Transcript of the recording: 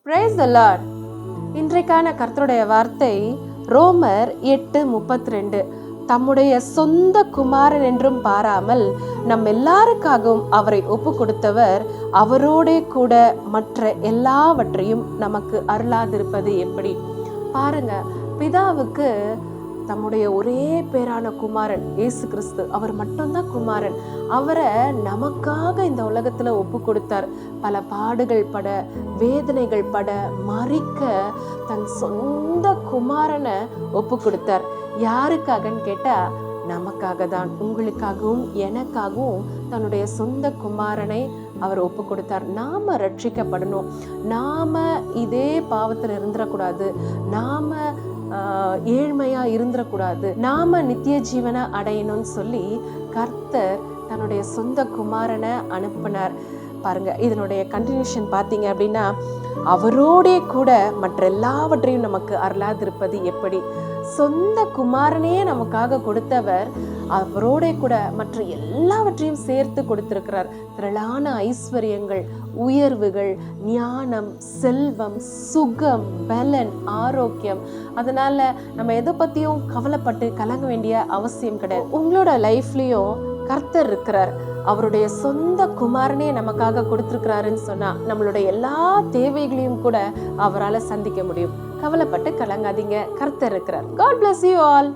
Praise the Lord. இன்றைக்கான கர்த்தருடைய வார்த்தை ரோமர் 8:32. தம்முடைய சொந்த குமாரன் என்றும் பாராமல் நம் எல்லாருக்காகவும் அவரை ஒப்பு கொடுத்தவர் அவரோடே கூட மற்ற எல்லாவற்றையும் நமக்கு அருளாதிருப்பது எப்படி? பாருங்க, பிதாவுக்கு தம்முடைய ஒரே பேரான குமாரன் இயேசு கிறிஸ்து, அவர் மட்டும்தான் குமாரன். அவரை நமக்காக இந்த உலகத்துல ஒப்பு கொடுத்தார். பல பாடுகள் பட, வேதனைகள் பட, மறிக்க தன் சொந்த குமாரனை ஒப்பு கொடுத்தார். யாருக்காகன்னு கேட்டா நமக்காக தான். உங்களுக்காகவும் எனக்காகவும் தன்னுடைய சொந்த குமாரனை அவர் ஒப்பு கொடுத்தார். நாம ரட்சிக்கப்படணும். நாம இதே பாவத்தில் இருந்துடக்கூடாது. நாம ஏழ்மையா இருந்துடக்கூடாது. நாம நித்திய ஜீவனை அடையணும்னு சொல்லி கர்த்தர் தன்னுடைய சொந்த குமாரனை அனுப்பினார். பாருங்க, இதனுடைய கண்டினியூஷன் பார்த்தீங்க அப்படின்னா, அவரோடே கூட மற்ற எல்லாவற்றையும் நமக்கு அருளாதிருப்பது எப்படி? சொந்த குமாரனையே நமக்காக கொடுத்தவர் அவரோட கூட மற்ற எல்லாவற்றையும் சேர்த்து கொடுத்திருக்கிறார். திரளான ஐஸ்வர்யங்கள், உயர்வுகள், ஞானம், செல்வம், சுகம், பலன், ஆரோக்கியம். அதனால நம்ம எதை பத்தியும் கவலைப்பட்டு கலங்க வேண்டிய அவசியம் கிடையாது. உங்களோட லைஃப்லயும் கர்த்தர் இருக்கிறார். அவருடைய சொந்த குமாரனே நமக்காக கொடுத்திருக்கிறாருன்னு சொன்னா நம்மளுடைய எல்லா தேவைகளையும் கூட அவரால் சந்திக்க முடியும். கவலைப்பட்டு கலங்காதீங்க, கர்த்தர் இருக்கிறார். God bless you all.